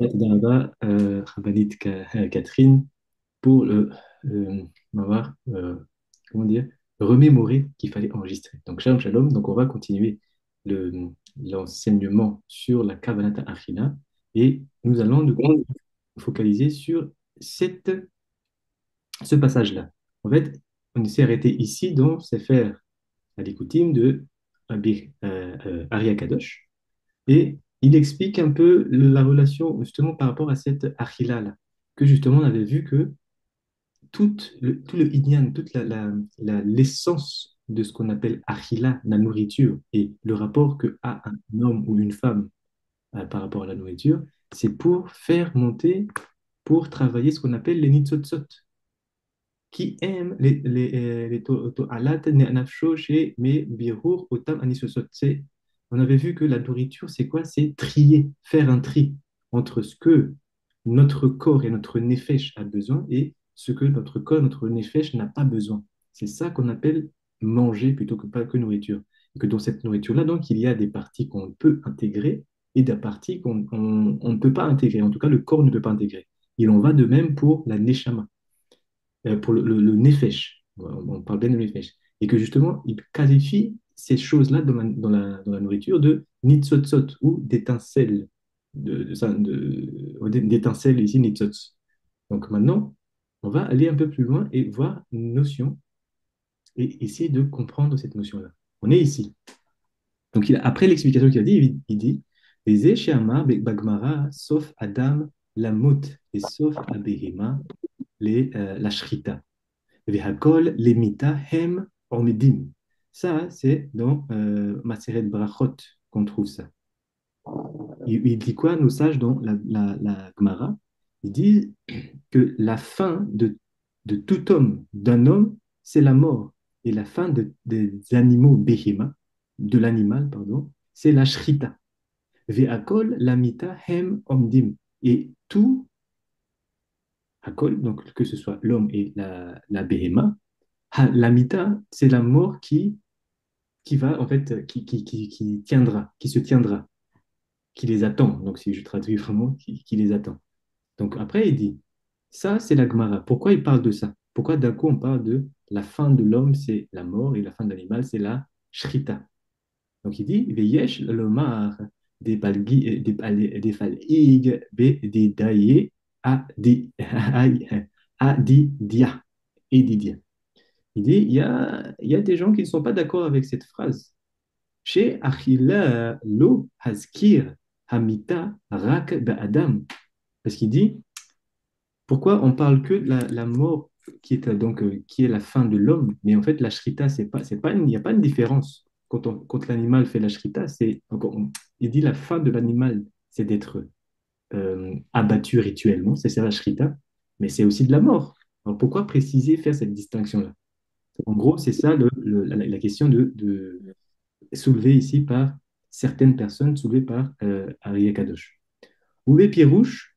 Là-bas, Rabbinit Catherine, pour on va voir, comment dire, remémorer qu'il fallait enregistrer. Donc, Shalom Shalom, donc on va continuer le- l'enseignement sur la Kavanata Achila et nous allons nous focaliser sur cette, ce passage-là. En fait, on s'est arrêté ici dans Sefer Hadikutim de Ari Kadosh. Et il explique un peu la relation justement par rapport à cette Achila-là, que justement on avait vu que tout le Inyan, toute l'essence de ce qu'on appelle Achila, la nourriture, et le rapport que a un homme ou une femme par rapport à la nourriture, c'est pour faire monter, pour travailler ce qu'on appelle les nitzotzot, qui aiment to'alat nafsho chez mes birur otam anisosot. On avait vu que la nourriture, c'est quoi? C'est trier, faire un tri entre ce que notre corps et notre nefesh a besoin et ce que notre corps, notre nefesh n'a pas besoin. C'est ça qu'on appelle manger plutôt que pas que nourriture. Et que dans cette nourriture-là, donc, il y a des parties qu'on peut intégrer et des parties on ne peut pas intégrer. En tout cas, le corps ne peut pas intégrer. Il en va de même pour la neshama, pour le nefesh. On parle bien de nefesh. Et que justement, il qualifie ces choses-là dans la nourriture de nitzotzot ou d'étincelles. D'étincelles ici, nitzotz. Donc maintenant, on va aller un peu plus loin et voir une notion et essayer de comprendre cette notion-là. On est ici. Donc après l'explication qu'il a dit, il dit les Shama Bagmara, sauf Adam, la Mot, et sauf Abehema, la Shrita. Vehakol lemita hem omedim. Ça, c'est dans Maseret Brachot qu'on trouve ça. Il dit quoi, nos sages, dans la Gemara? Il dit que la fin de tout homme, d'un homme, c'est la mort. Et la fin des animaux, behema, de l'animal, pardon, c'est la shrita. Ve'akol lamita hem omdim. Et tout, akol, donc que ce soit l'homme et la behema, l'amita, c'est la mort qui va, en fait, qui tiendra, qui se tiendra, qui les attend. Donc, si je traduis vraiment, qui les attend. Donc, après, il dit, ça, c'est la Gemara. Pourquoi il parle de ça? Pourquoi d'un coup, on parle de la fin de l'homme, c'est la mort, et la fin de l'animal, c'est la shrita. Donc, il dit, Veyesh lomar des falig, des daye, a di dia. Et dia. Il dit, il y a des gens qui ne sont pas d'accord avec cette phrase. Chez Achila lo haskir hamita rak ba'adam. Parce qu'il dit, pourquoi on parle que de la mort qui est, donc, qui est la fin de l'homme, mais en fait, la shrita, il n'y a pas une différence. Quand l'animal fait la shrita, il dit la fin de l'animal, c'est d'être abattu rituellement, c'est ça la shrita, mais c'est aussi de la mort. Alors pourquoi préciser, faire cette distinction-là? En gros, c'est ça la question soulevée ici par certaines personnes, soulevée par Arié Kadosh. Ou les pirouches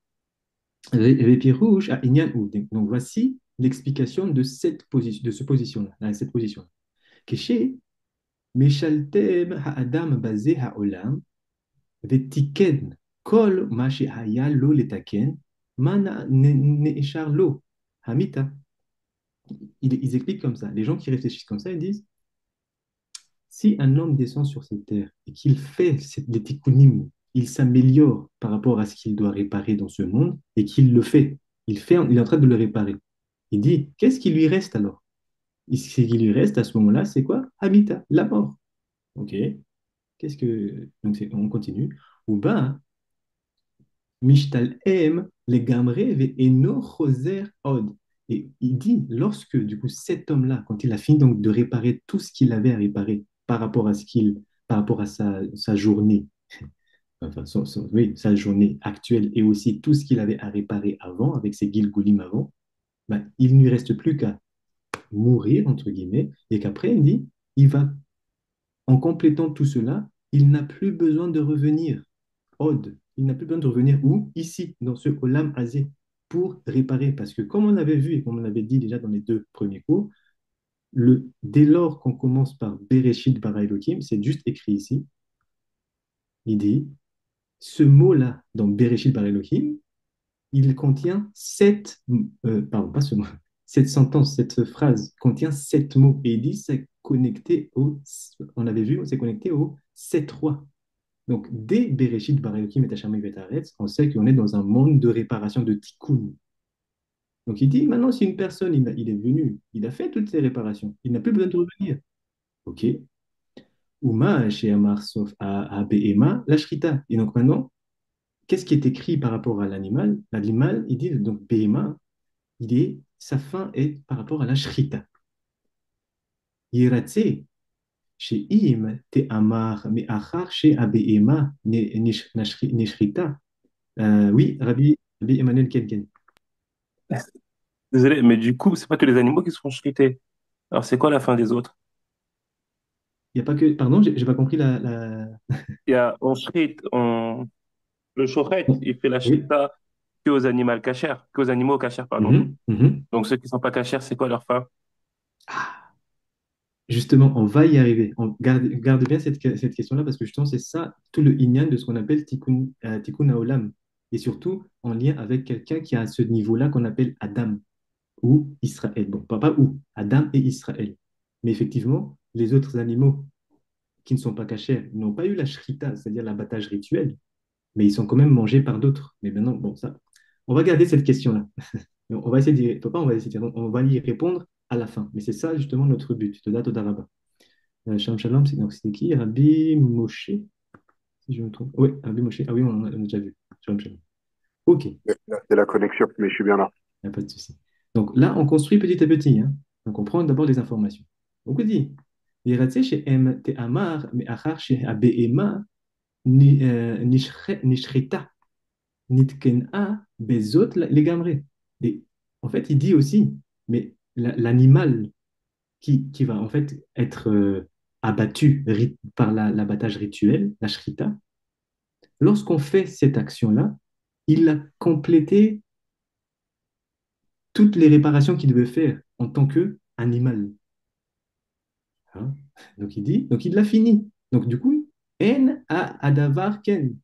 à Inyan ou. Donc voici l'explication de cette position, de ce position-là, cette position. Keshe, Meshaltem ha'adam basé ha'olam, vetiken kol ma she'aya lo letaken, mana ne'eshar lo, hamita. Ils expliquent comme ça. Les gens qui réfléchissent comme ça, ils disent, si un homme descend sur cette terre et qu'il fait des tikkunim, il s'améliore par rapport à ce qu'il doit réparer dans ce monde et qu'il le fait, il est en train de le réparer. Il dit, qu'est-ce qui lui reste alors? Ce qui lui reste à ce moment-là, c'est quoi? Habitat, la mort. Ok. Donc on continue. Ou ben, mishtal em les gamre ve eno choser od. Et il dit, lorsque du coup cet homme-là, quand il a fini donc de réparer tout ce qu'il avait à réparer par rapport à par rapport à sa journée, enfin oui, sa journée actuelle et aussi tout ce qu'il avait à réparer avant avec ses Gilgulim avant, ben, il ne lui reste plus qu'à mourir entre guillemets et qu'après il dit, il va en complétant tout cela, il n'a plus besoin de revenir. Od, il n'a plus besoin de revenir où? Ici, dans ce Olam Azé, pour réparer. Parce que comme on avait vu et comme on avait dit déjà dans les deux premiers cours, dès lors qu'on commence par Bereshit bara Elohim, c'est juste écrit ici, il dit, ce mot-là, dans Bereshit Bar Elohim, il contient pardon, pas ce mot, cette sentence, cette phrase contient sept mots. Et il dit, c'est connecté on avait vu, c'est connecté aux sept rois. Donc, dès Bereshit Bar Elohim et Hashem Betaretz, on sait qu'on est dans un monde de réparation, de tikkun. Donc, il dit, maintenant, si une personne, il est venu, il a fait toutes ces réparations, il n'a plus besoin de revenir. OK. Uma, chez Amar, sauf à Behema, la Shrita. Et donc, maintenant, qu'est-ce qui est écrit par rapport à l'animal? L'animal, il dit, donc, Behema, sa fin est par rapport à la Shrita. Yiratse, chez Im, te Amar, mais Achar, chez Abehema, Neshrita. Oui, Rabbi Emmanuel Kenken. Désolé, mais du coup, c'est pas tous les animaux qui seront shrités. Alors, c'est quoi la fin des autres? Il n'y a pas que. Pardon, j'ai pas compris Il y a, le shochet, Non. il fait la Oui. shrita que aux animaux cachers, pardon. Mhm, mhm. Donc, ceux qui sont pas cachers, c'est quoi leur fin? Ah, justement, on va y arriver. Garde bien cette question-là parce que justement, c'est ça tout le inyan de ce qu'on appelle tikkun haolam. Et surtout en lien avec quelqu'un qui a ce niveau-là qu'on appelle Adam ou Israël. Bon, pas où, Adam et Israël. Mais effectivement, les autres animaux qui ne sont pas cachers n'ont pas eu la shrita, c'est-à-dire l'abattage rituel, mais ils sont quand même mangés par d'autres. Mais maintenant, bon, ça, on va garder cette question-là. On va essayer d'y, papa, on va y répondre à la fin. Mais c'est ça justement notre but, de date d'Araba. Shalom Shalom, c'était qui? Rabbi Moshe, si je me trompe. Oui, Rabbi Moshe. Ah oui, on a déjà vu. Shalom Shalom. Ok, il Là, c'est la connexion, mais je suis bien là. n'y a pas de souci. Donc là, on construit petit à petit, hein. Donc on prend d'abord les informations. Donc on dit, Yiratse chez M te Amar, mais Achar chez Abema, Nishreta, Nitkena, Bezot, les Gamré. Et en fait, il dit aussi, mais l'animal qui va en fait être abattu par l'abattage rituel, la shrita, lorsqu'on fait cette action-là, il a complété toutes les réparations qu'il devait faire en tant qu'animal. Hein. Donc il dit, donc il l'a fini. Donc du coup, en a adavar ken.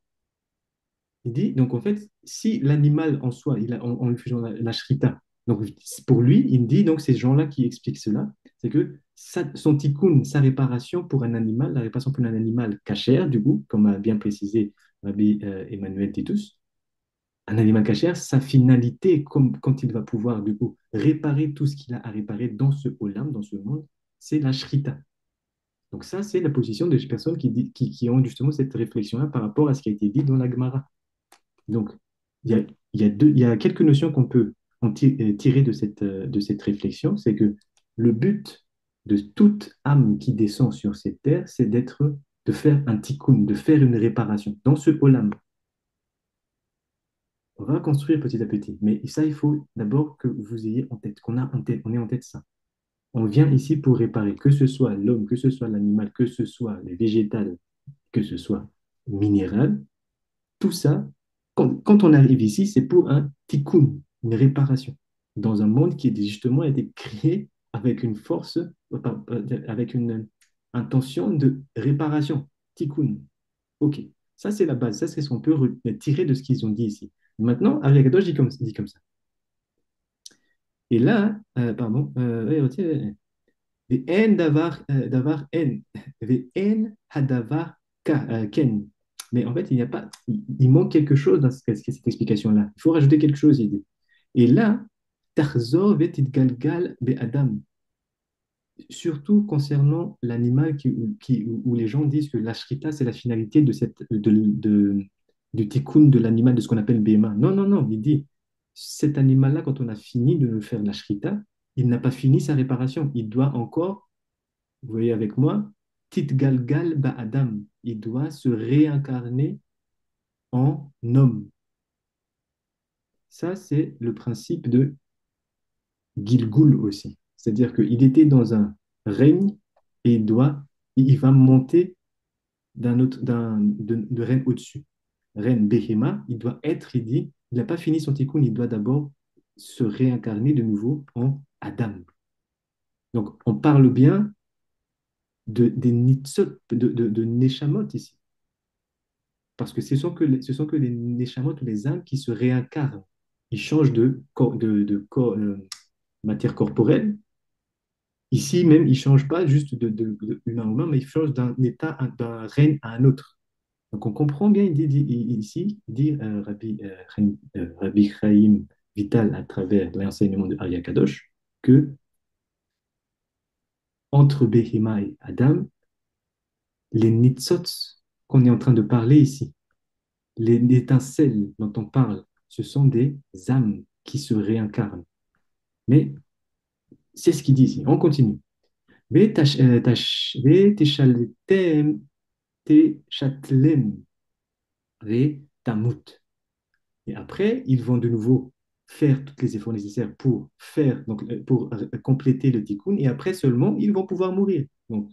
Il dit, donc en fait, si l'animal en soi, en lui faisant la shrita, donc pour lui, il dit, donc ces gens-là qui expliquent cela, c'est que son tikkun, sa réparation pour un animal, la réparation pour un animal cachère, du coup, comme a bien précisé Rabbi Emmanuel Titus, un animal cachère, sa finalité, comme quand il va pouvoir, du coup, réparer tout ce qu'il a à réparer dans ce olam, dans ce monde, c'est la shrita. Donc ça, c'est la position des personnes qui ont justement cette réflexion-là par rapport à ce qui a été dit dans la Gemara. Donc, il y a quelques notions qu'on peut tirer de cette réflexion. C'est que le but de toute âme qui descend sur cette terre, c'est de faire un tikkun, de faire une réparation dans ce olam. On va construire petit à petit. Mais ça, il faut d'abord que vous ayez en tête, on ait en tête ça. On vient ici pour réparer, que ce soit l'homme, que ce soit l'animal, que ce soit les végétales, que ce soit minéral, tout ça, quand on arrive ici, c'est pour un tikkun, une réparation, dans un monde qui justement a été créé avec une force, avec une intention de réparation, tikkun. Ok, ça c'est la base, ça c'est ce qu'on peut tirer de ce qu'ils ont dit ici. Maintenant, Ariagato dit comme ça. Et là, pardon, ouais, retiens, ואין דבר אין, ואין הדבר ken. Mais en fait, il n'y a pas, il manque quelque chose dans cette explication-là. Il faut rajouter quelque chose, il dit. Et là, tarzor galgal be adam. Surtout concernant l'animal où les gens disent que la shrita, c'est la finalité du tikkun de l'animal, de ce qu'on appelle BMA. Non, non, non, il dit, cet animal-là, quand on a fini de le faire la shrita, il n'a pas fini sa réparation. Il doit encore, vous voyez avec moi, Titgalgal Ba'adam. Il doit se réincarner en homme. Ça, c'est le principe de Gilgul aussi. C'est-à-dire qu'il était dans un règne et il va monter de reine au-dessus. Reine Behema, il doit être, il dit, il n'a pas fini son tikkun, il doit d'abord se réincarner de nouveau en Adam. Donc, on parle bien des nitzot, de neshamot ici. Parce que ce sont que les Neshamot ou les âmes qui se réincarnent. Ils changent de matière corporelle. Ici même, ils ne changent pas juste de humain à humain, mais ils changent d'un état, d'un règne à un autre. Donc on comprend bien, ici, il dit Rabbi Chaim Vital à travers l'enseignement de Arya Kadosh, que entre Behema et Adam, les nitzots qu'on est en train de parler ici, les étincelles dont on parle, ce sont des âmes qui se réincarnent. Mais c'est ce qu'il dit ici. On continue. ותשלתם תשתלם ותמות. Et après, ils vont de nouveau faire tous les efforts nécessaires pour faire, donc pour compléter le tikkun, et après seulement, ils vont pouvoir mourir. Donc,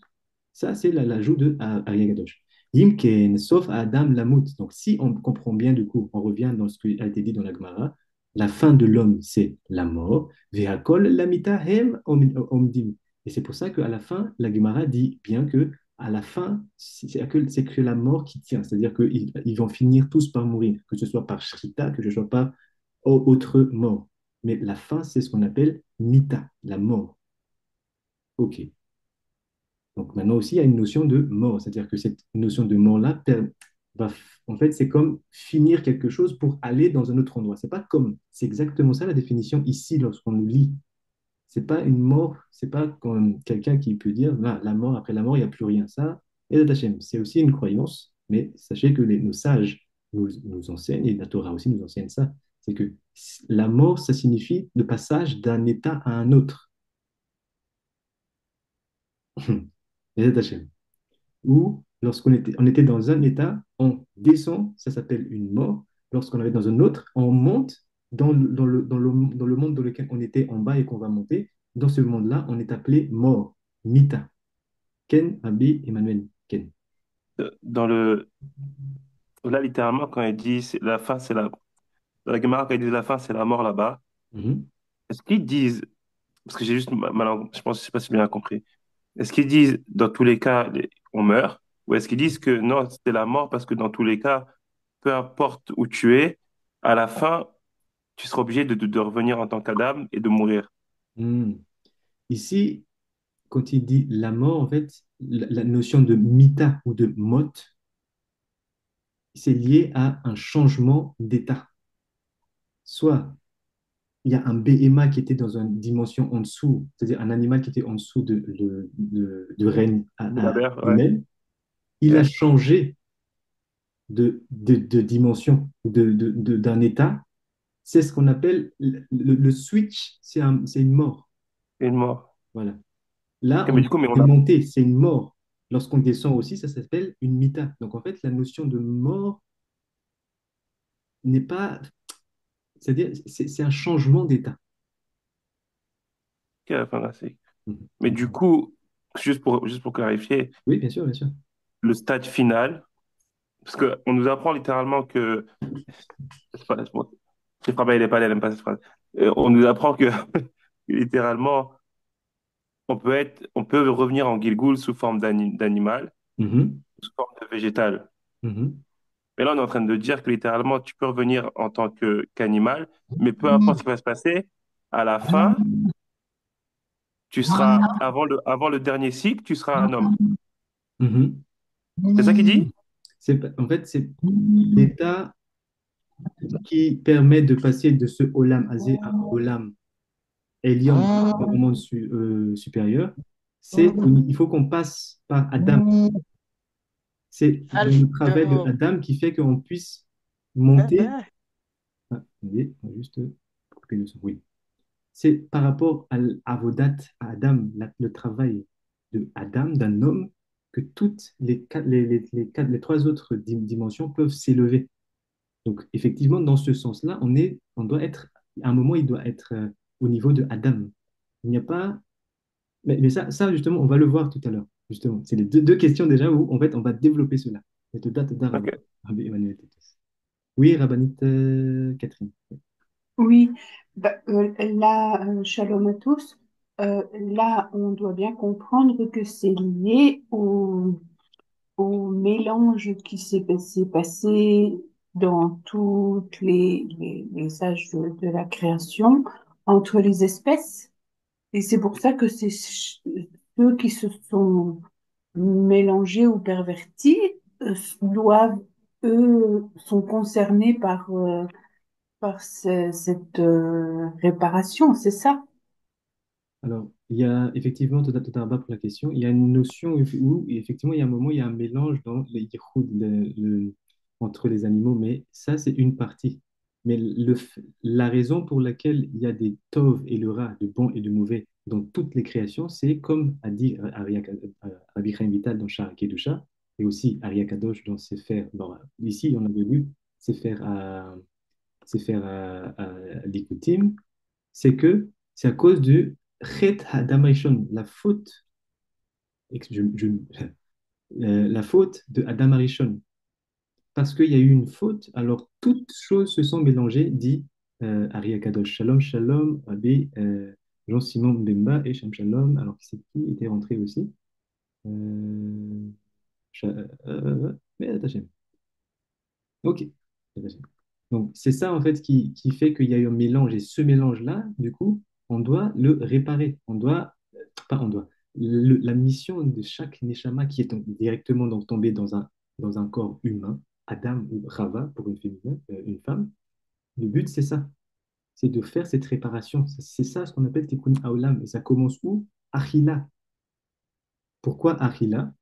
ça, c'est l'ajout de Ariagadosh. Imken, sauf Adam Lamut. Donc, si on comprend bien, du coup, on revient dans ce qui a été dit dans la Gemara, la fin de l'homme, c'est la mort. Ve'akol lamita hem omdim. Et c'est pour ça qu'à la fin, la Gemara dit bien que à la fin, c'est que la mort qui tient. C'est-à-dire qu'ils vont finir tous par mourir, que ce soit par shrita, que ce soit par autre mort. Mais la fin, c'est ce qu'on appelle mita, la mort. OK. Donc maintenant aussi, il y a une notion de mort, c'est-à-dire que cette notion de mort-là, en fait, c'est comme finir quelque chose pour aller dans un autre endroit. C'est pas comme, c'est exactement ça la définition ici lorsqu'on le lit. C'est pas une mort, c'est pas comme quelqu'un qui peut dire, là, la mort, après la mort, il n'y a plus rien. Ça, et Hachem, c'est aussi une croyance, mais sachez que nos sages nous enseignent, et la Torah aussi nous enseigne ça, c'est que la mort, ça signifie le passage d'un état à un autre. Et Hachem. Ou on était dans un état, on descend, ça s'appelle une mort. Lorsqu'on est dans un autre, on monte dans le monde dans lequel on était en bas et qu'on va monter. Dans ce monde-là, on est appelé mort, mita. Ken, Abi, Emmanuel, Ken. Dans le, là, littéralement, quand il dit la fin, c'est la. Dans la Gemara, quand ils disent la fin, c'est la mort là-bas, Mhm. est-ce qu'ils disent, parce que j'ai juste, je pense, je sais pas si j'ai bien compris, est-ce qu'ils disent, dans tous les cas, on meurt, ou est-ce qu'ils disent que non, c'est la mort parce que dans tous les cas, peu importe où tu es, à la fin, tu seras obligé de revenir en tant qu'Adam et de mourir. Hmm. Ici, quand il dit la mort, en fait, la notion de mita ou de mot, c'est lié à un changement d'état. Soit il y a un BMA qui était dans une dimension en dessous, c'est-à-dire un animal qui était en dessous de règne D'Alembert, ouais. humaine, il a Yes. changé de dimension, d'un état. C'est ce qu'on appelle le switch, c'est une mort. Une mort. Voilà. Là, Ok, mais du coup, mais on est a, monté, c'est une mort. Lorsqu'on descend aussi, ça s'appelle une mita. Donc en fait, la notion de mort n'est pas, c'est-à-dire, c'est un changement d'état. ok, enfin, là, Mhm. mais du coup, juste pour clarifier, Oui, bien sûr, bien sûr. le stade final, parce que on nous apprend littéralement que, c'est pas, bon, c'est pas, il est pas, elle aime pas cette phrase. On nous apprend que, littéralement, on peut revenir en Gilgoul sous forme d'animal, Mhm. sous forme de végétal. Mhm. Mais là, on est en train de dire que littéralement, tu peux revenir en tant qu'animal, mais peu importe ce qui va se passer, à la fin, tu seras, avant le dernier cycle, tu seras un homme. Mhm. C'est ça qu'il dit? En fait, c'est l'état qui permet de passer de ce Olam Azé à un Olam Elyon, au monde supérieur. Il faut qu'on passe par Adam. C'est le travail de Adam qui fait qu'on puisse monter. Ah, attendez, on va juste couper le son. Oui. C'est par rapport à Vodat, à Adam, le travail de Adam, d'un homme, que toutes les trois autres dimensions peuvent s'élever. Donc, effectivement, dans ce sens-là, on doit être, à un moment, il doit être au niveau de Adam. Il n'y a pas. Mais ça, justement, on va le voir tout à l'heure. Justement, c'est les deux questions déjà où, en fait, on va développer cela. Cette date d'Arab, Ok. Rabbi Emmanuel Tettos. Oui, Rabbanite Catherine. Oui, là, shalom à tous. Là, on doit bien comprendre que c'est lié au mélange qui s'est passé dans toutes les âges de la création entre les espèces. Et c'est pour ça que c'est ceux qui se sont mélangés ou pervertis doivent, eux, sont concernés par cette réparation, c'est ça? Alors, il y a effectivement, tout à pour la question, il y a une notion où, effectivement, il y a un moment, il y a un mélange dans les yichud, entre les animaux, mais ça, c'est une partie. Mais la raison pour laquelle il y a des tov et le rat, de bon et de mauvais, dans toutes les créations, c'est comme a dit Rabbi Chaim Vital dans Shara Kedusha, et aussi Arya Kadosh dans Sefer, bon, ici, on avait lu Sefer à Likutim, c'est que c'est à cause du Chet Hadam Rishon, la faute, la faute de Adam Arishon. Parce qu'il y a eu une faute, alors toutes choses se sont mélangées, dit Ari Kadosh. Shalom, shalom, Rabbi Jean-Simon Mbemba et Shalom, shalom. Alors, qui était rentré aussi? Euh, mais attachez. Ok. Donc, c'est ça, en fait, qui fait qu'il y a eu un mélange. Et ce mélange-là, du coup, on doit le réparer. Pas on doit. La mission de chaque Neshama qui est directement donc tombé dans un corps humain, Adam ou Rava pour une femme, le but, c'est ça. C'est de faire cette réparation. C'est ça ce qu'on appelle Tikkun Haolam. Et ça commence où? Achila. Pourquoi Achila?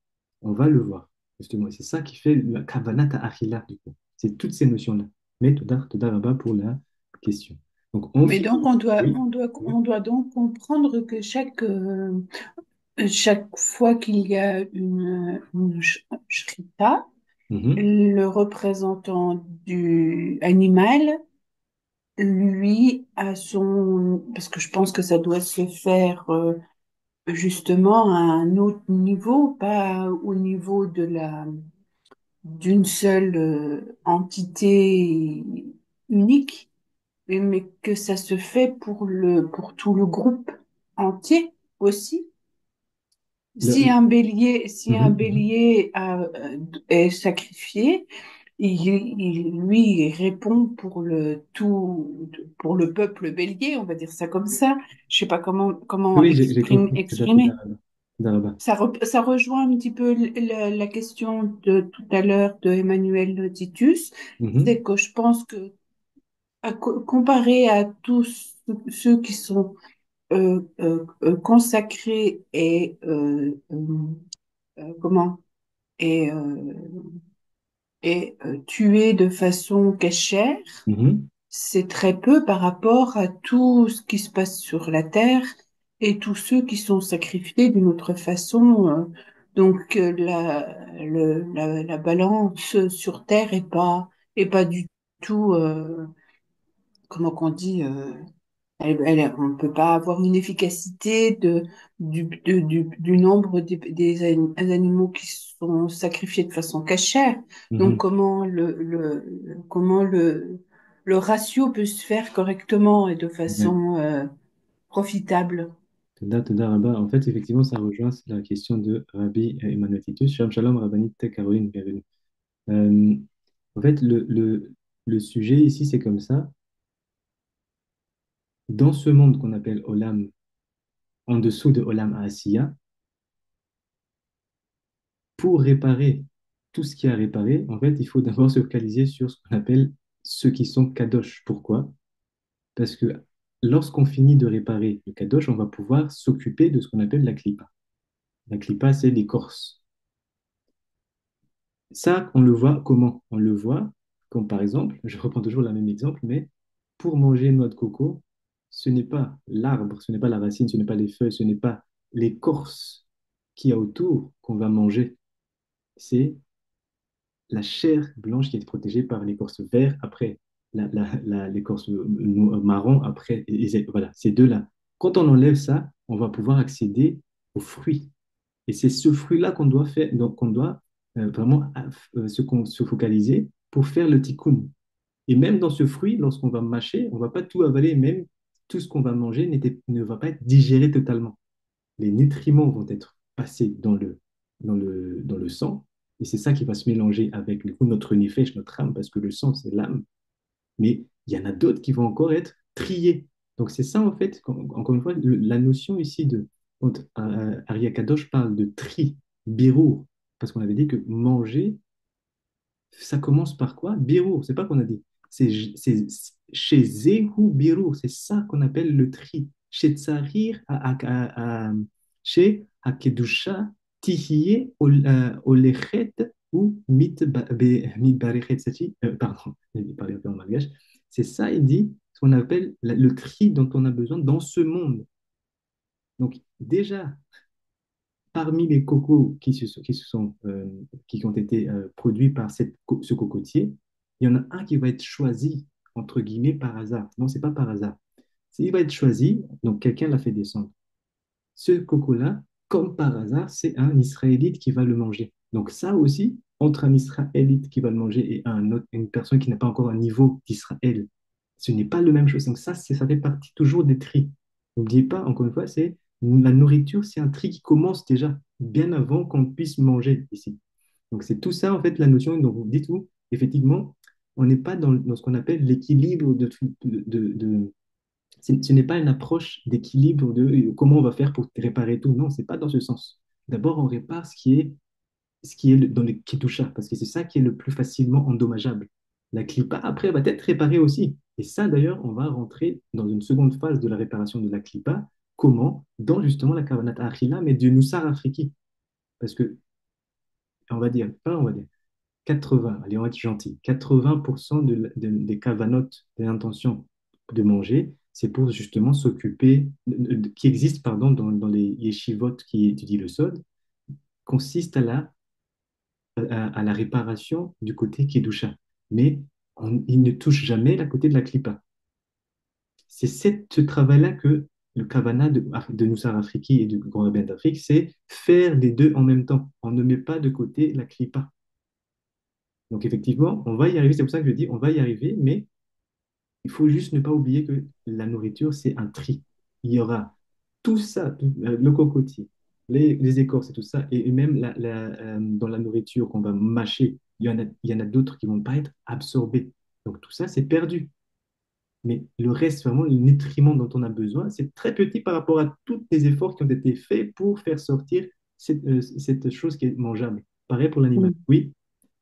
On va le voir, justement. Et c'est ça qui fait la Kavanat à Achila, du coup. C'est toutes ces notions-là. Mais Toda Rabba pour la question. Donc, on Mais finit. donc, Oui. Oui. on doit donc comprendre que chaque fois qu'il y a une shrita, Mhm. le représentant du animal, lui, a son, parce que je pense que ça doit se faire justement à un autre niveau, pas au niveau d'une seule entité unique, mais que ça se fait pour tout le groupe entier aussi. Le- Si un Mhm, mhm. bélier est sacrifié, lui, il répond pour le tout, pour le peuple bélier, on va dire ça comme ça. Je sais pas comment Oui, j'ai compris. Toda exprimer. Rabba. Toda Rabba. Ça rejoint un petit peu la question de tout à l'heure de Emmanuel Titus. Mhm, C'est que je pense que comparé à tous ceux qui sont consacrés comment et, tués de façon cachère, mhm. c'est très peu par rapport à tout ce qui se passe sur la terre et tous ceux qui sont sacrifiés d'une autre façon. Donc la balance sur terre est pas du tout comment qu'on dit on ne peut pas avoir une efficacité du nombre animaux qui sont sacrifiés de façon cachère. Donc, Mhm. le ratio peut se faire correctement et de Ouais. façon profitable. Toda Rabba. En fait, effectivement, ça rejoint la question de Rabbi Emmanuel Titus. Shalom, shalom, Rabbanit Caroline, bienvenue. Euh, en fait, le sujet ici, c'est comme ça. Dans ce monde qu'on appelle Olam, en dessous de Olam Asiya, pour réparer tout ce qui a réparé, en fait, il faut d'abord se focaliser sur ce qu'on appelle ceux qui sont kadosh. Pourquoi? Parce que lorsqu'on finit de réparer le kadosh, on va pouvoir s'occuper de ce qu'on appelle la klipa. La klipa, c'est l'écorce. Ça, on le voit comment? On le voit comme par exemple, je reprends toujours le même exemple, mais pour manger une noix de coco, ce n'est pas l'arbre, ce n'est pas la racine, ce n'est pas les feuilles, ce n'est pas l'écorce qu'il y a autour qu'on va manger. C'est la chair blanche qui est protégée par l'écorce verte après, l'écorce marron après. Voilà, ces deux-là. Quand on enlève ça, on va pouvoir accéder aux fruits. Et c'est ce fruit-là qu'on doit faire, donc qu'on doit vraiment se focaliser pour faire le tikkun. Et même dans ce fruit, lorsqu'on va mâcher, on ne va pas tout avaler, même tout ce qu'on va manger ne va pas être digéré totalement. Les nutriments vont être passés dans le sang Et c'est ça qui va se mélanger avec du coup, notre nefesh, notre âme, parce que le sang, c'est l'âme. Mais il y en a d'autres qui vont encore être triés. Donc c'est ça, en fait, encore une fois, la notion ici de, quand Arya Kadosh parle de tri, birour, parce qu'on avait dit que manger, ça commence par quoi? Birour, c'est pas qu'on a dit. C'est chez Zehu Birour, c'est ça qu'on appelle le tri. Chez Tsarir, chez Hakedusha, Tihiye, Olechet ou Mitbarechet Sati, pardon, il parlait un peu en malgache. C'est ça, il dit, ce qu'on appelle le tri dont on a besoin dans ce monde. Donc, déjà, parmi les cocos qui ont été produits par ce cocotier, il y en a un qui va être choisi, entre guillemets, par hasard. Non, c'est pas par hasard. Il va être choisi, donc quelqu'un l'a fait descendre. Ce coco-là, comme par hasard, c'est un Israélite qui va le manger. Donc ça aussi, entre un Israélite qui va le manger et une personne qui n'a pas encore un niveau d'Israël, ce n'est pas la même chose. Donc ça fait partie toujours des tris. N'oubliez pas, encore une fois, c'est la nourriture, c'est un tri qui commence déjà bien avant qu'on puisse manger ici. Donc c'est tout ça, en fait, la notion dont vous dites, vous, effectivement, on n'est pas dans ce qu'on appelle l'équilibre ce n'est pas une approche d'équilibre de comment on va faire pour réparer tout. Non, c'est pas dans ce sens. D'abord, on répare ce qui est dans le Kitusha, parce que c'est ça qui est le plus facilement endommageable. La clipa, après, va être réparée aussi. Et ça, d'ailleurs, on va rentrer dans une seconde phase de la réparation de la clipa. Comment? Dans justement la kavanat achila, mais du Nusar Afriki. Parce que, on va dire 80, allez, on va être gentil, 80% des cavanotes, des intentions de manger, c'est pour justement s'occuper, qui existent, pardon, dans les yeshivot qui étudient le sod, consiste à la réparation du côté Kedusha. Mais il ne touche jamais la côté de la Klippa. C'est ce travail-là que le Kavana de Nusar Afriki et du Grand Rabbin d'Afrique, c'est faire les deux en même temps. On ne met pas de côté la Klippa. Donc effectivement, on va y arriver, c'est pour ça que je dis on va y arriver, mais il faut juste ne pas oublier que la nourriture, c'est un tri. Il y aura tout ça, le cocotier, les écorces et tout ça, et même dans la nourriture qu'on va mâcher, il y en a d'autres qui ne vont pas être absorbés. Donc tout ça, c'est perdu. Mais le reste, vraiment, le nutriment dont on a besoin, c'est très petit par rapport à tous les efforts qui ont été faits pour faire sortir cette chose qui est mangeable. Pareil pour l'animal. Mm. Oui,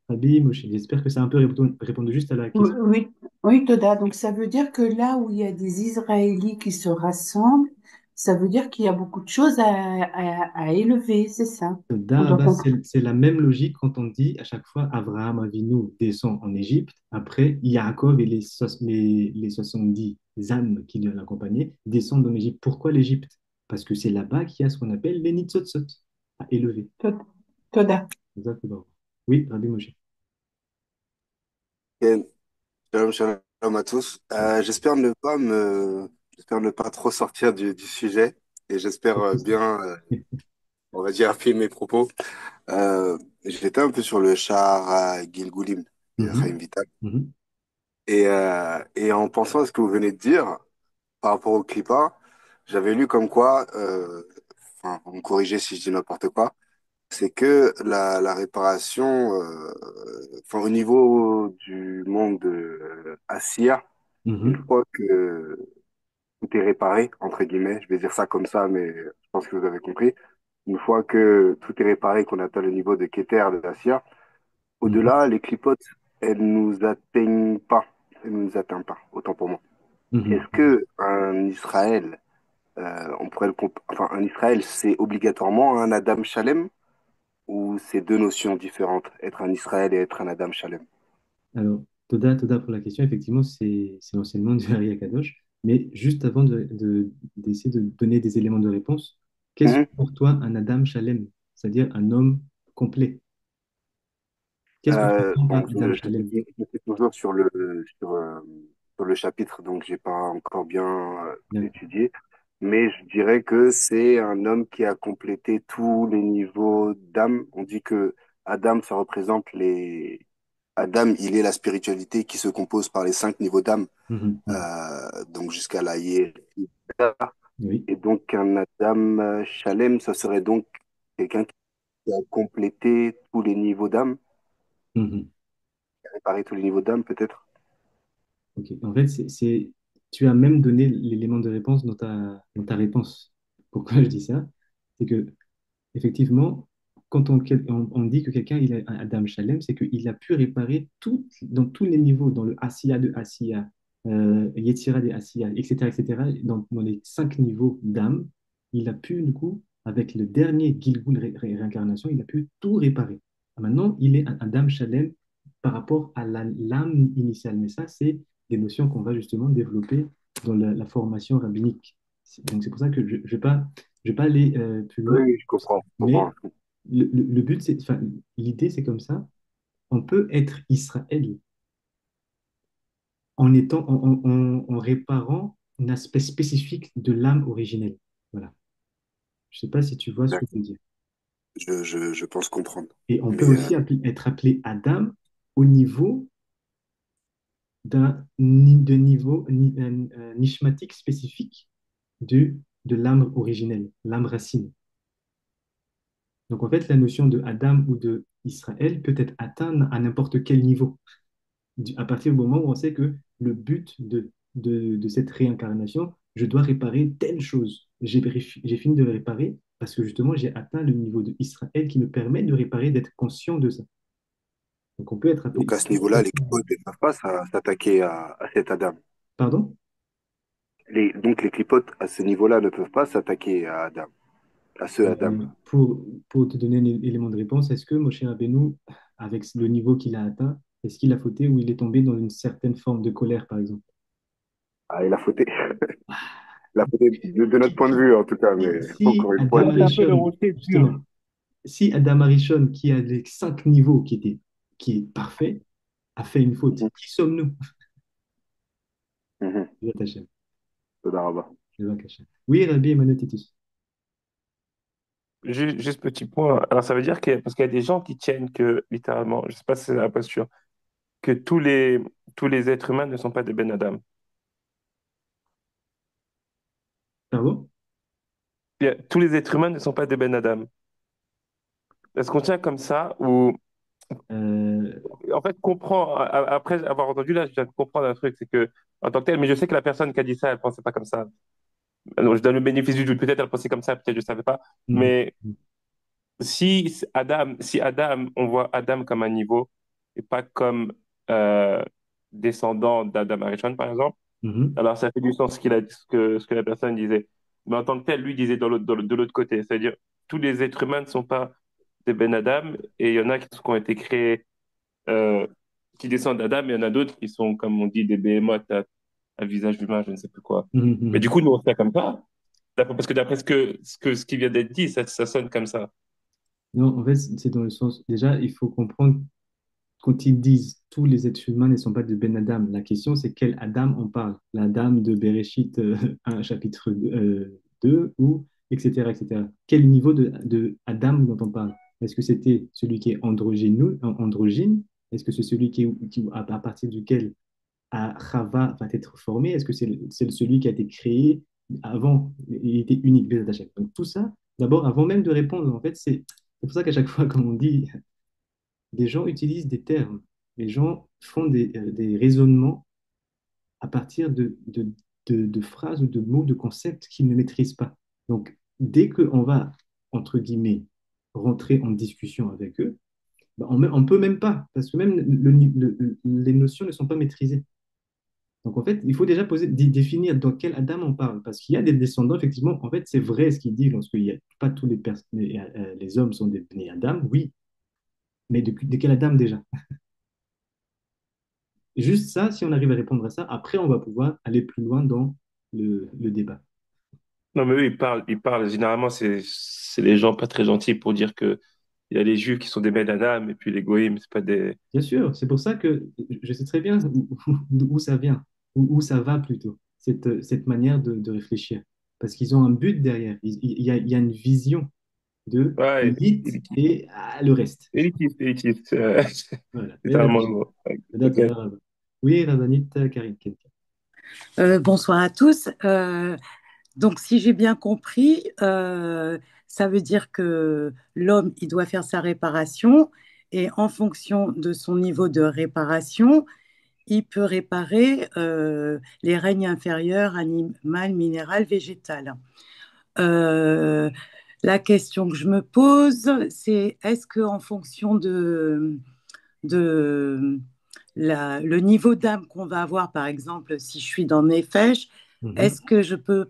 Rabbi Moshe, j'espère que ça a un peu répondu juste à la Oui, question. oui, oui, Toda. Donc ça veut dire que là où il y a des Israélites qui se rassemblent, ça veut dire qu'il y a beaucoup de choses à élever, c'est ça. On doit Daraba, comprendre. c'est la même logique quand on dit à chaque fois Abraham Avinu descend en Égypte. Après, Yaakov et les 70 âmes qui l'accompagnaient descendent en Égypte. Pourquoi l'Égypte? Parce que c'est là-bas qu'il y a ce qu'on appelle les Nitzotzot à élever. Toda. Exactement. Oui, Rabbi Moshe. Et shalom, shalom à tous. J'espère ne pas trop sortir du sujet et j'espère bien, on va dire, affiner mes propos. Euh, J'étais un peu sur le char à Gilgoulim, Mhm, Chaim Vital. mhm, Et en pensant à ce que vous venez de dire par rapport au clipart, j'avais lu comme quoi, enfin, vous me corrigez si je dis n'importe quoi, c'est que la réparation, enfin, au niveau du monde Assia, une mhm, fois que tout est réparé, entre guillemets, je vais dire ça comme ça, mais je pense que vous avez compris, une fois que tout est réparé, qu'on atteint le niveau de Keter, de Assia, mhm, au-delà, les clipotes, elles nous atteignent pas. Elles nous atteignent pas, autant pour moi. mhm, Est-ce que un Israël, on pourrait enfin, un Israël, c'est obligatoirement un Adam Shalem ou c'est deux notions différentes, être un Israël et être un Adam Shalem? Alors, Toda pour la question, effectivement, c'est l'enseignement du Hari Akadosh. Mais juste avant d'essayer de donner des éléments de réponse, qu'est-ce Mhm. pour toi un Adam Shalem, c'est-à-dire un homme complet? Qu'est-ce que tu entends par Bon, Adam Shalem? je suis toujours sur le chapitre, donc j'ai pas encore bien D'accord. étudié, mais je dirais que c'est un homme qui a complété tous les niveaux d'âme. On dit que Adam, ça représente les... Adam, il est la spiritualité qui se compose par les 5 niveaux d'âme, Mhm, mhm. donc jusqu'à la hiérarchie. Oui. Et donc un Adam Shalem, ça serait donc quelqu'un qui a complété tous les niveaux d'âme, Mhm. réparé tous les niveaux d'âme, peut-être. Ok. En fait, tu as même donné l'élément de réponse dans ta réponse. Pourquoi je dis ça? C'est que effectivement, quand on dit que quelqu'un il a un Adam Shalem, c'est qu'il a pu réparer dans tous les niveaux, dans le Asiya de Asiya, Yetzira de Asiya, etc., etc., dans les 5 niveaux d'âme, il a pu, du coup, avec le dernier Gilgul réincarnation, il a pu tout réparer. Maintenant, il est un Adam Shalem par rapport à l'âme initiale. Mais ça, c'est des notions qu'on va justement développer dans la formation rabbinique. Donc, c'est pour ça que je ne vais pas aller plus Oui, loin. oui, je comprends. Je comprends. Mais le but, enfin, l'idée, c'est comme ça. On peut être Israël en réparant un aspect spécifique de l'âme originelle. Voilà. Je ne sais pas si tu vois ce que je veux D'accord. dire. Je pense comprendre. Et on peut Mais aussi être appelé Adam au niveau de niveau nishmatique spécifique de l'âme originelle, l'âme racine. Donc en fait, la notion de Adam ou de Israël peut être atteinte à n'importe quel niveau. À partir du moment où on sait que le but de cette réincarnation, je dois réparer telle chose. J'ai fini de le réparer parce que justement, j'ai atteint le niveau de Israël qui me permet de réparer, d'être conscient de ça. Donc, on peut être appelé donc à ce Israël. niveau-là, les clipotes ne peuvent pas s'attaquer à cet Adam. Pardon? Donc les clipotes à ce niveau-là ne peuvent pas s'attaquer à Adam, à ce Adam. Pour te donner un élément de réponse, est-ce que Moshe Rabbeinu, avec le niveau qu'il a atteint, est-ce qu'il a fauté ou il est tombé dans une certaine forme de colère, par exemple? Ah, il a fauté. Il a fauté de notre point de vue, en tout cas, mais Si encore une fois, Adam Là, c'est un peu le Arishon, rocher pur. justement, si Adam Arishon, qui a les 5 niveaux qui est parfait, a fait une faute, Mhm, qui sommes-nous? mhm. Bezat Hashem, Todarabah. Bezat Hashem. Oui, Rabbi Emmanuel Titus. Juste petit point. Alors, ça veut dire que, parce qu'il y a des gens qui tiennent que, littéralement, je sais pas si c'est la posture, que tous les êtres humains ne sont pas des Ben Adam. Pardon? Tous les êtres humains ne sont pas des Ben Adam. Est-ce qu'on tient comme ça ou, Euh, en fait, comprend, après avoir entendu là, je viens de comprendre un truc, c'est que, en tant que tel, mais je sais que la personne qui a dit ça, elle pensait pas comme ça. Alors, je donne le bénéfice du doute. Peut-être elle pensait comme ça, peut-être je savais pas. mhm, Mais si Adam, on voit Adam comme un niveau et pas comme euh, descendant d'Adam Arishon, par exemple, mhm. alors ça fait du sens ce que la personne disait. Mais en tant que tel, lui disait de l'autre côté. C'est-à-dire, tous les êtres humains ne sont pas des Ben Adam et il y en a qui ont été créés, euh, qui descendent d'Adam et il y en a d'autres qui sont, comme on dit, des behémoths à visage humain, je ne sais plus quoi. Mhm, Mais du mhm. coup, nous, on fait comme ça. Parce que d'après ce qui vient d'être dit, ça sonne comme ça. Non, en fait, c'est dans le sens, déjà, il faut comprendre, quand ils disent tous les êtres humains ne sont pas de Ben Adam, la question c'est quel Adam on parle? L'Adam de Bereshit 1, chapitre 2 ou etc., etc. Quel niveau de Adam dont on parle? Est-ce que c'était celui qui est androgyne? Est-ce que c'est celui à partir duquel Chava va être formé? Est-ce que c'est celui qui a été créé avant? Il était unique, Bezat Hashem. Donc tout ça, d'abord, avant même de répondre, en fait, c'est pour ça qu'à chaque fois, comme on dit, des gens utilisent des termes. Les gens font des raisonnements à partir de phrases ou de mots, de concepts qu'ils ne maîtrisent pas. Donc, dès qu'on va, entre guillemets, rentrer en discussion avec eux, ben, on peut même pas, parce que même les notions ne sont pas maîtrisées. Donc, en fait, il faut déjà définir dans quel Adam on parle, parce qu'il y a des descendants, effectivement, en fait, c'est vrai ce qu'il dit, lorsqu'il y a pas tous les hommes sont des nés Adam, oui, mais de quel Adam déjà? Juste ça, si on arrive à répondre à ça, après, on va pouvoir aller plus loin dans le débat. Non, mais eux, ils parlent. Généralement, c'est les gens pas très gentils pour dire que il y a les Juifs qui sont des Ben Adam et puis les Goïms, c'est pas des. Bien sûr, c'est pour ça que je sais très bien où ça vient, où ça va plutôt, cette manière de réfléchir. Parce qu'ils ont un but derrière. Il y a une vision de Ouais, l'élite élitiste. et le reste. Élitiste, élitiste. Voilà. C'est un mot. Ok. Oui, Rabbanit Karim Kenka. Bonsoir à tous. Donc, si j'ai bien compris, ça veut dire que l'homme, il doit faire sa réparation et en fonction de son niveau de réparation, il peut réparer les règnes inférieurs, animal, minéral, végétal. Euh, la question que je me pose, c'est est-ce qu'en fonction de le niveau d'âme qu'on va avoir, par exemple, si je suis dans Nefesh, Mhm. est-ce que je peux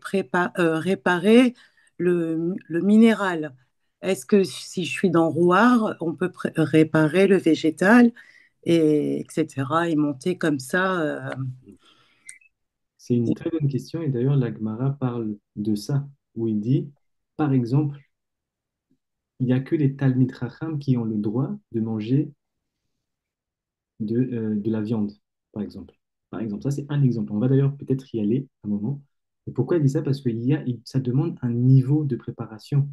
réparer le minéral? Est-ce que si je suis dans Rouar, on peut réparer le végétal, et, etc., et monter comme ça C'est une très bonne question et d'ailleurs la Gemara parle de ça, où il dit, par exemple, il n'y a que les Talmid Chacham qui ont le droit de manger de la viande, par exemple. Par exemple, ça c'est un exemple. On va d'ailleurs peut-être y aller un moment. Et pourquoi il dit ça? Parce que ça demande un niveau de préparation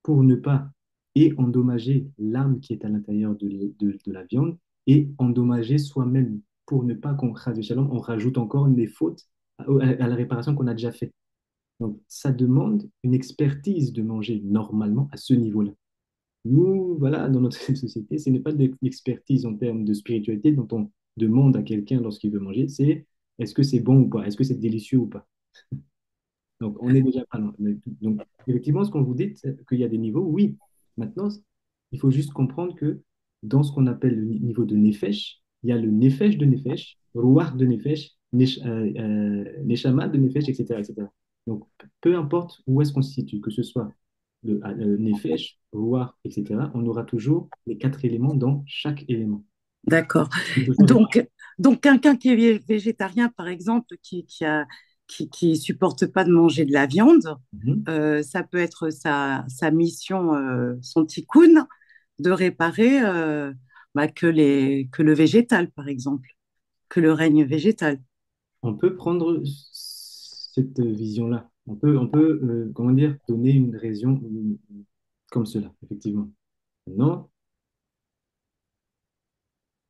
pour ne pas et endommager l'âme qui est à l'intérieur de la viande et endommager soi-même pour ne pas qu'on shalom, on rajoute encore des fautes à la réparation qu'on a déjà fait. Donc, ça demande une expertise de manger normalement à ce niveau-là. Nous, voilà, dans notre société, ce n'est pas de l'expertise en termes de spiritualité dont on demande à quelqu'un lorsqu'il veut manger, c'est est-ce que c'est bon ou pas, est-ce que c'est délicieux ou pas. Donc, on est déjà pas loin. Donc, effectivement, ce qu'on vous dit, c'est qu'il y a des niveaux, oui. Maintenant, il faut juste comprendre que dans ce qu'on appelle le niveau de Nefesh, il y a le Nefesh de Nefesh, Ruach de Nefesh, Neshama de Nefesh, etc., etc. Donc, peu importe où est-ce qu'on se situe, que ce soit le Nefesh, Ruach, etc., on aura toujours les quatre éléments dans chaque élément. D'accord. C'est toujours des- Donc, donc quelqu'un qui est végétarien, par exemple, qui supporte pas de manger de la viande, Mhm. ça peut être sa mission, son tikkun, de réparer bah, que le végétal, par exemple, que le règne végétal. On peut prendre cette vision-là. On peut, comment dire, donner une raison comme cela, effectivement. Non,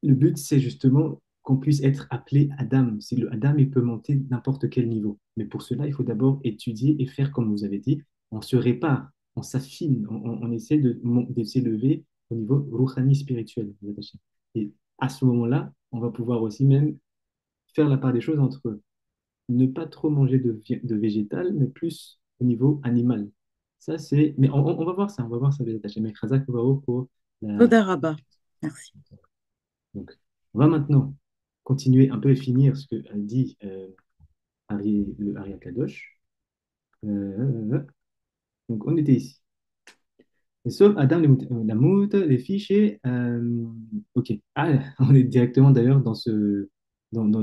le but, c'est justement qu'on puisse être appelé Adam. Si le Adam, il peut monter n'importe quel niveau. Mais pour cela, il faut d'abord étudier et faire comme vous avez dit. On se répare, on s'affine, on essaie de s'élever au niveau rouhani spirituel. Et à ce moment-là, on va pouvoir aussi même faire la part des choses entre ne pas trop manger de végétal, mais plus au niveau animal. Ça, c'est. Mais on va voir ça, on va voir ça, les attachés. Mais Khazak Ouvaro pour la. Toda Rabba. Merci. Donc, on va maintenant continuer un peu et finir ce que a dit le Ari Kadosh. Donc, on était ici. Et sauf Adam, la moute, les fichiers. Ok. Ah, on est directement d'ailleurs dans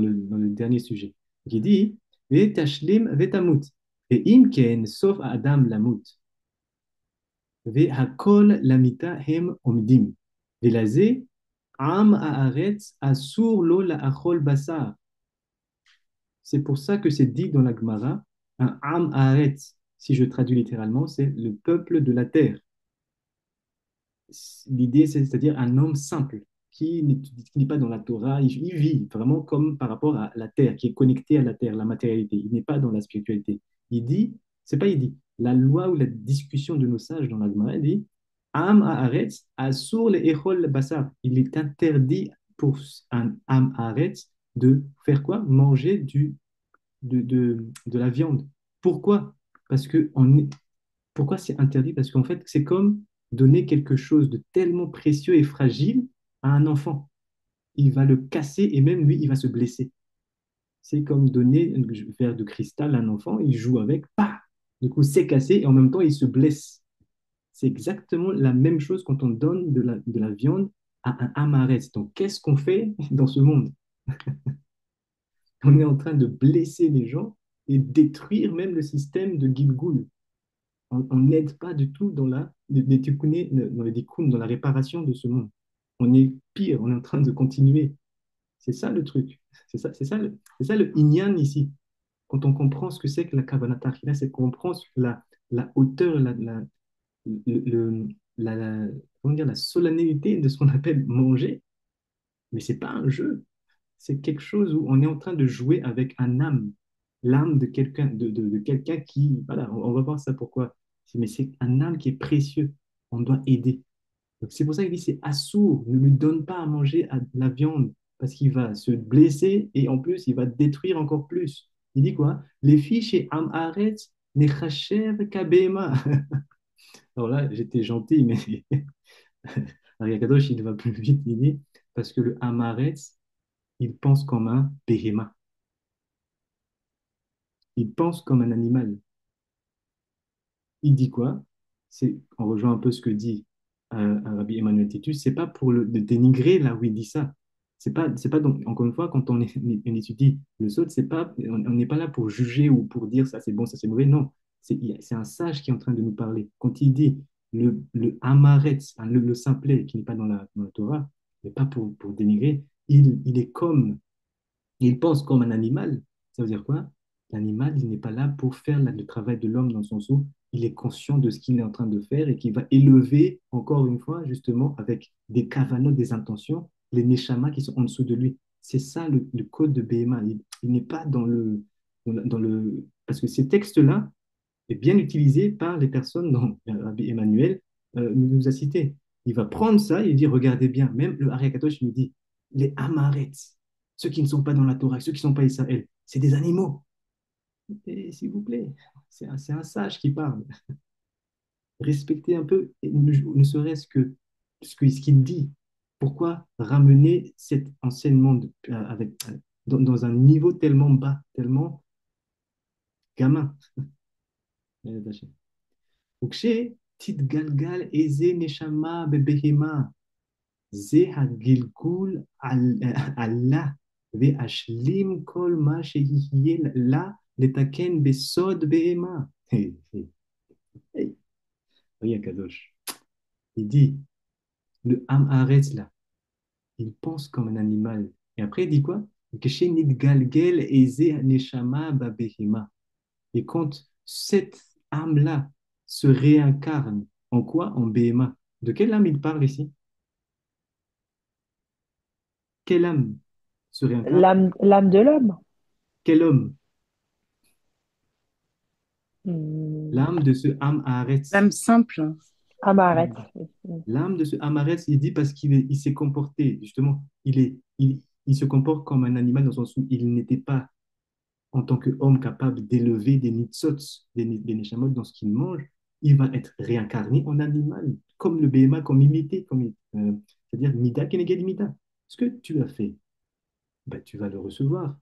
le dernier sujet. Qui dit Vetashlim vetamut. Et imken, sauf Adam la moute. Vehakol lamita hem omdim. Velaze am haaretz asur lo la achol basar. C'est pour ça que c'est dit dans la Gemara, un am haaretz. Si je traduis littéralement, c'est le peuple de la terre. L'idée, c'est-à-dire un homme simple qui n'est pas dans la Torah, il vit vraiment comme par rapport à la terre, qui est connecté à la terre, la matérialité. Il n'est pas dans la spiritualité. Il dit, c'est pas il dit, la loi ou la discussion de nos sages dans la Gemara dit, Am haaretz asur le echol basar. Il est interdit pour un am haaretz de faire quoi? Manger de la viande. Pourquoi? Parce que pourquoi c'est interdit? Parce qu'en fait, c'est comme donner quelque chose de tellement précieux et fragile à un enfant. Il va le casser et même lui, il va se blesser. C'est comme donner un verre de cristal à un enfant, il joue avec, bah, du coup, c'est cassé et en même temps, il se blesse. C'est exactement la même chose quand on donne de la viande à un amarès. Donc, qu'est-ce qu'on fait dans ce monde? On est en train de blesser les gens et détruire même le système de Gilgul. On n'aide pas du tout dans les tikkuns, dans la réparation de ce monde. On est pire, on est en train de continuer. C'est ça le truc. C'est ça le inyan ici. Quand on comprend ce que c'est que la Kavanat Akhira, c'est qu'on comprend la hauteur, le- comment dire, la solennité de ce qu'on appelle manger. Mais c'est pas un jeu. C'est quelque chose où on est en train de jouer avec un âme, l'âme de quelqu'un, de quelqu'un qui, voilà, on va voir ça pourquoi. Mais c'est un âme qui est précieux. On doit aider. Donc, c'est pour ça qu'il dit c'est assourd, ne lui donne pas à manger de la viande parce qu'il va se blesser et en plus il va détruire encore plus. Il dit quoi? Les filles chez Amaretz nechacher kabema. Alors là, j'étais gentil, mais Ariakadosh, il va plus vite. Il dit parce que le Amaretz, il pense comme un béhéma. Il pense comme un animal. Il dit quoi? C'est, on rejoint un peu ce que dit Rabbi Emmanuel Titus, c'est pas pour le dénigrer là où il dit ça. C'est pas donc, encore une fois, quand on étudie le sot, on n'est pas là pour juger ou pour dire ça c'est bon, ça c'est mauvais. Non, c'est un sage qui est en train de nous parler. Quand il dit le Hamaretz, hein, le simplet qui n'est pas dans la Torah, mais pas pour dénigrer, il est comme il pense comme un animal. Ça veut dire quoi? L'animal, il n'est pas là pour faire le travail de l'homme dans le sens où il est conscient de ce qu'il est en train de faire et qu'il va élever, encore une fois, justement, avec des kavanotes, des intentions, les neshamas qui sont en dessous de lui. C'est ça le code de BMA. Il n'est pas dans le. Parce que ces textes-là est bien utilisé par les personnes dont Rabbi Emmanuel nous a cité. Il va prendre ça et il dit, regardez bien, même le Ari Akatosh nous dit, les Amarets, ceux qui ne sont pas dans la Torah, ceux qui ne sont pas Israël, c'est des animaux. Et s'il vous plaît, c'est un sage qui parle. Respectez un peu, ne serait-ce que ce qu'il dit. Pourquoi ramener cet enseignement dans un niveau tellement bas, tellement gamin? וכשתתגלגל איזה נשמה בבהמה, זה הגלגול עלה, ואשלים כל מה שיהיה לה לתקן בסוד בהמה. Oui, Akadosh. Il dit, le Am Haaretz, là, il pense comme un animal. Et après, il dit quoi? Galgel eze neshama babehima. Et quand cette âme-là se réincarne, en quoi? En BMA. De quelle âme il parle ici? Quelle âme se réincarne? L'âme de l'homme. Quel homme? Hmm. L'âme de ce âme Haaretz. L'âme simple. Ah bah arrête. L'âme de ce âme Haaretz, il dit parce il s'est comporté, justement, il se comporte comme un animal dans le sens où il n'était pas, en tant qu'homme, capable d'élever des nitzot, des neshamot dans ce qu'il mange. Il va être réincarné en animal, comme le BMA, comme imité, c'est-à-dire mida keneged mida. Ce que tu as fait, bah, tu vas le recevoir.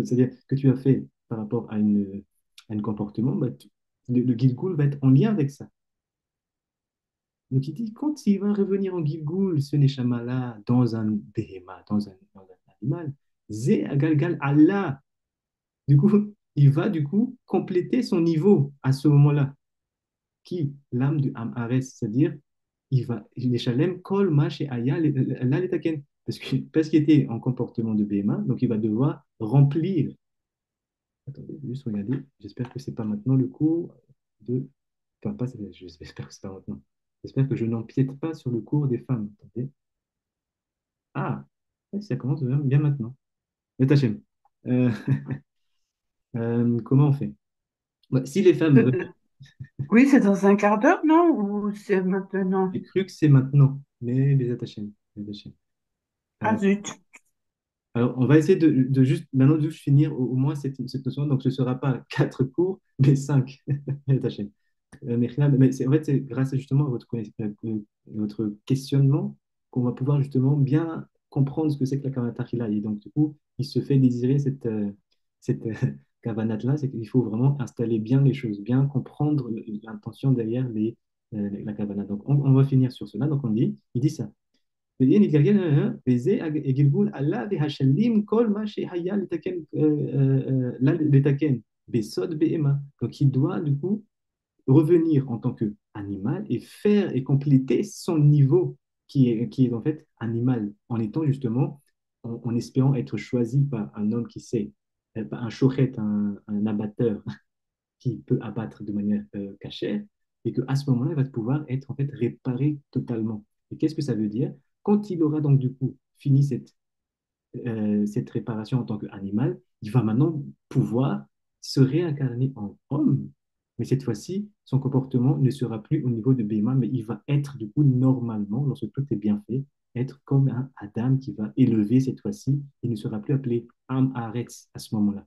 C'est-à-dire que tu as fait par rapport à un comportement, bah, le Gilgul va être en lien avec ça. Donc il dit, quand il va revenir en Gilgul, ce Neshama-là, dans un Behema, dans un animal, Zé Agalgal Allah, du coup, il va du coup compléter son niveau à ce moment-là, qui, l'âme du Am-Hares, c'est-à-dire, il va, les Shalem, Kol, Mash et Aya, là, les Taken, parce qu'il était en comportement de Behema, donc il va devoir remplir. Attendez, juste regarder, j'espère que c'est pas maintenant le cours de. Enfin, pas, j'espère que c'est pas maintenant. J'espère que je n'empiète pas sur le cours des femmes. Attendez. Ah, ouais, ça commence bien maintenant. Mais Tachem, euh, comment on fait? Ouais, si les femmes Euh, Oui, c'est dans un quart d'heure, non? Ou c'est maintenant? j'ai cru que c'est maintenant, mais les Tachem. Ah zut. Alors, on va essayer de juste maintenant de finir au moins cette notion. Donc, ce ne sera pas quatre cours, mais cinq. Tachem. Mais en fait, c'est grâce justement à votre questionnement qu'on va pouvoir justement bien comprendre ce que c'est que la Kavanat Akhila. Et donc, du coup, il se fait désirer cette Kavanat-là, c'est qu'il faut vraiment installer bien les choses, bien comprendre l'intention derrière la Kavanat. Donc, on va finir sur cela. Donc, il dit ça. וזה גלגול עלה והשלים כל מה שהיה לתקן בסוד בהמה. Donc, il doit, du coup, revenir en tant qu'animal et faire et compléter son niveau qui est en fait animal, en étant justement, en espérant être choisi par un homme qui sait, un shochet, un abatteur qui peut abattre de manière cachère, et qu'à ce moment-là, il va pouvoir être en fait réparé totalement. Et qu'est-ce que ça veut dire? Quand il aura donc du coup fini cette réparation en tant qu'animal, il va maintenant pouvoir se réincarner en homme, Mais cette fois-ci, son comportement ne sera plus au niveau de Béma, mais il va être du coup normalement, lorsque tout est bien fait, être comme un Adam qui va élever cette fois-ci. Il ne sera plus appelé Am Haaretz à ce moment-là.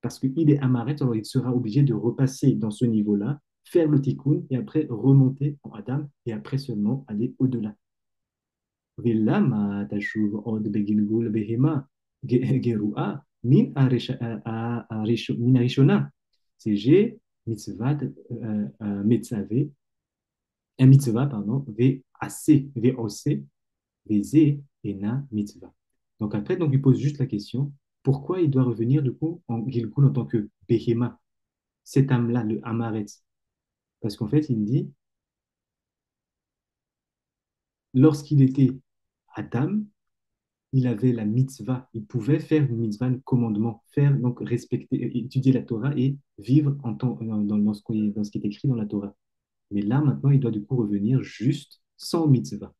Parce qu'il est Am Haaretz, alors il sera obligé de repasser dans ce niveau-là, faire le tikkun et après remonter en Adam et après seulement aller au-delà. ולמה תשוב עוד בגלגול בהמה גרועה מן הראשונה? C'est j'ai mitzvah, mitzavé, un mitzvah, pardon, VAC, VOC, VZ, ENA, mitzvah. Donc après, donc, il pose juste la question, pourquoi il doit revenir du coup en Gilgul en tant que Behema, cet âme-là, le Amaretz? Parce qu'en fait, il dit, lorsqu'il était Adam, il avait la mitzvah, il pouvait faire une mitzvah, un commandement, faire, donc respecter, étudier la Torah et vivre dans ce qui est écrit dans la Torah. Mais là, maintenant, il doit du coup revenir juste sans mitzvah.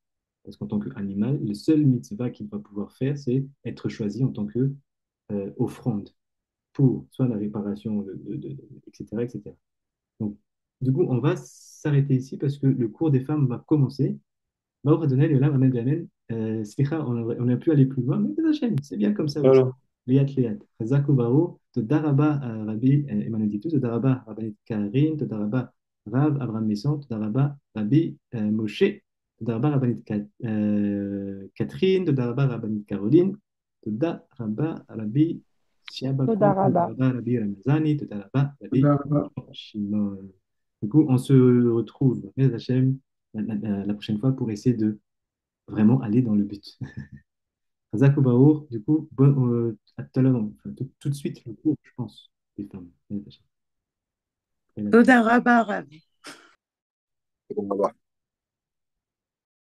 Parce qu'en tant qu'animal, le seul mitzvah qu'il va pouvoir faire, c'est être choisi en tant que offrande pour soit la réparation, etc., etc. Donc, du coup, on va s'arrêter ici parce que le cours des femmes va commencer. Baruch Adonai, Leolam, Amen, Amen. Slicha, on a pu aller plus loin, mais c'est bien comme ça aussi. Voilà. Liat, Liat. Chazak u'Baruch. Toda rabba, Rabbi Emmanuel Titus. Toda rabba, Rabbanit Karin. Toda rabba, Rav Abraham Messon. Toda rabba, Rabbi Moshe. Toda rabba, Rabbanit Catherine. Toda rabba, Rabbanit Caroline. Toda rabba, Rabbi תודה Shiabaku. Toda רבה. rabba, Rabbi Ramazani. Toda rabba, Rabbi תודה רבה. Shimon. Du coup, on se retrouve, Mes Hachem, la prochaine fois pour essayer de vraiment aller dans le but. Razak Baour, du coup, à tout à l'heure, enfin, tout de suite, le cours, je pense, des femmes. תודה רבה, רב. Bon, bah,